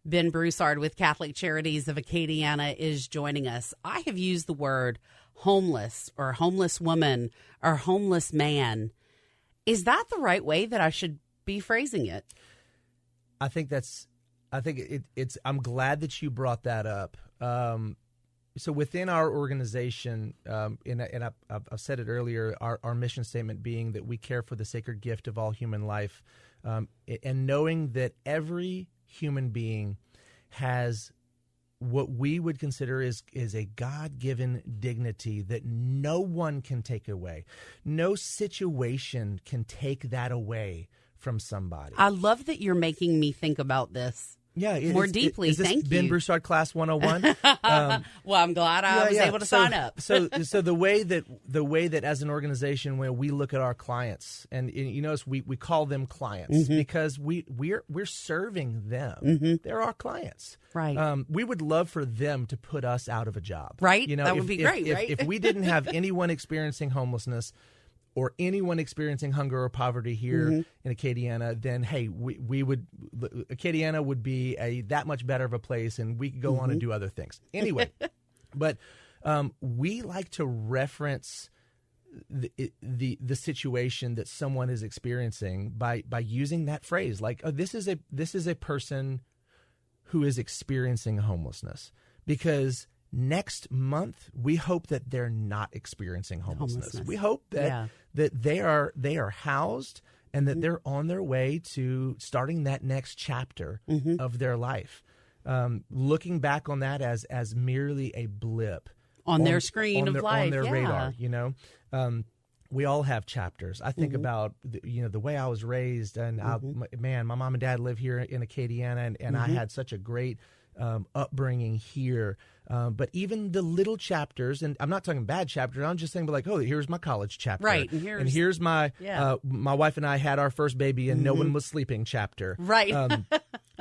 Ben Broussard with Catholic Charities of Acadiana is joining us. I have used the word homeless or homeless woman or homeless man. Is that the right way that I should be phrasing it? I'm glad that you brought that up. So within our organization, and I've said it earlier, our mission statement being that we care for the sacred gift of all human life, and knowing that every human being has what we would consider is a God-given dignity that no one can take away. No situation can take that away from somebody. I love that you're making me think about this. Yeah, more deeply. Is this Thank Ben you. Broussard Class 101? Well, I'm glad I was able to sign up. so the way that as an organization, when we look at our clients, and you notice we call them clients because we're serving them. They're our clients. Right. We would love for them to put us out of a job. Right. You know, that would be great. Right. If we didn't have anyone experiencing homelessness or anyone experiencing hunger or poverty here in Acadiana, then, hey, Acadiana would be that much better of a place, and we could go on and do other things. Anyway, but we like to reference the situation that someone is experiencing by using that phrase, like, oh, this is a person who is experiencing homelessness, because next month, we hope that they're not experiencing homelessness. We hope that they are housed and that they're on their way to starting that next chapter of their life. Looking back on that as merely a blip on their screen of life, on their radar. You know, we all have chapters. I think about the way I was raised, and my mom and dad live here in Acadiana, and I had such a great upbringing here. But even the little chapters, and I'm not talking bad chapters, I'm just saying, like, oh, here's my college chapter. Right. And here's my, my wife and I had our first baby and no one was sleeping chapter. Right.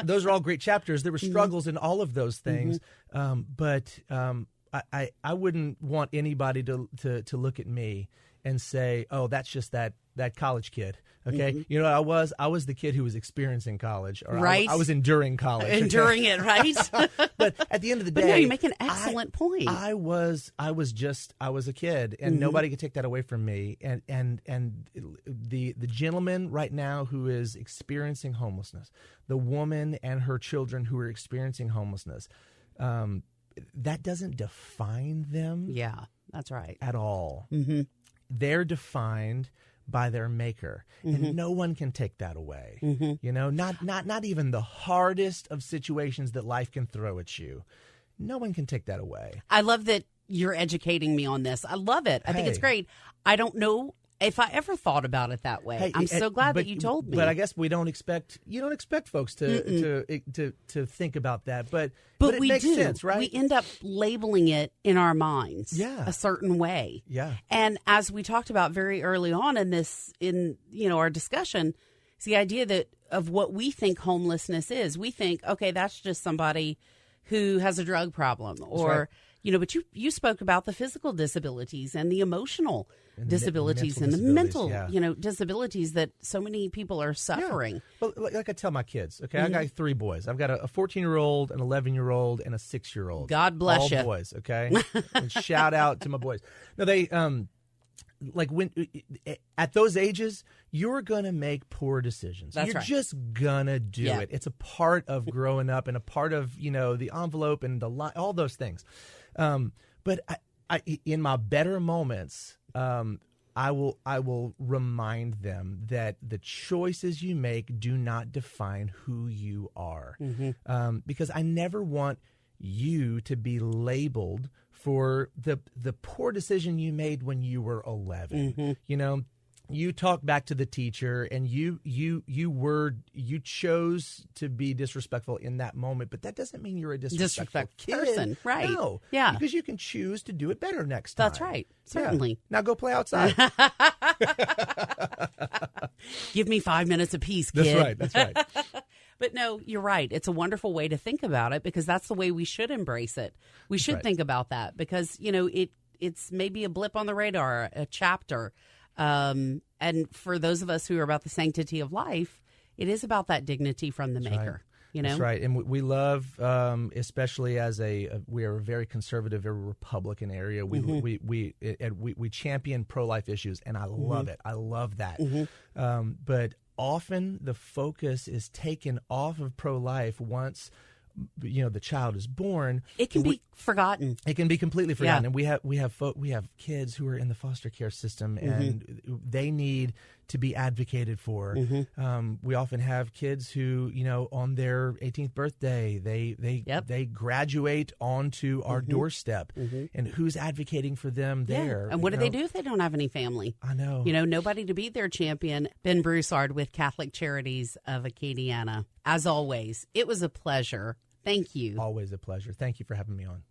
Those are all great chapters. There were struggles in all of those things. But I wouldn't want anybody to look at me and say, oh, that's just that college kid. Okay. You know, I was the kid who was experiencing college, or right. I was enduring college. Enduring it, right? But at the end of the day, but no, you make an excellent point. I was a kid, and nobody could take that away from me. And the gentleman right now who is experiencing homelessness, the woman and her children who are experiencing homelessness, that doesn't define them. Yeah, that's right. At all. They're defined by their maker, and no one can take that away. You know, not even the hardest of situations that life can throw at you. No one can take that away. I love that you're educating me on this. I love it. I think it's great. I don't know if I ever thought about it that way. I'm so glad that you told me. But I guess you don't expect folks to think about that. But it we makes do. sense, right? We end up labeling it in our minds a certain way. Yeah. And as we talked about very early on in our discussion, it's the idea of what we think homelessness is. We think, okay, that's just somebody who has a drug problem, or but you spoke about the physical disabilities and the emotional disabilities and the mental, disabilities that so many people are suffering. Well, like I tell my kids, okay, I got 3 boys. I've got a 14-year-old, an 11-year-old, and a 6-year-old. God bless you. All boys, okay? And shout out to my boys. No, they like when at those ages, you're gonna make poor decisions. You're just gonna do it. It's a part of growing up and a part of the envelope and all those things. But I in my better moments, I will remind them that the choices you make do not define who you are, because I never want you to be labeled for the poor decision you made when you were 11. You talk back to the teacher, and you chose to be disrespectful in that moment, but that doesn't mean you're a disrespectful person, right? No, because you can choose to do it better next time. That's right, certainly. Yeah. Now go play outside. Give me 5 minutes apiece, kid. That's right. But no, you're right. It's a wonderful way to think about it, because that's the way we should embrace it. We should think about that, because it's maybe a blip on the radar, a chapter. And for those of us who are about the sanctity of life, it is about that dignity from the Maker. You know, that's right. And we love, especially as we are a very conservative, very Republican area. We champion pro-life issues, and I love it. I love that. But often the focus is taken off of pro-life once the child is born. It can be forgotten. It can be completely forgotten. Yeah. And we have kids who are in the foster care system, and they need to be advocated for. We often have kids who, on their 18th birthday, they graduate onto our doorstep, and who's advocating for them there? And what do they do if they don't have any family? I know. Nobody to be their champion. Ben Broussard with Catholic Charities of Acadiana. As always, it was a pleasure. Thank you. Always a pleasure. Thank you for having me on.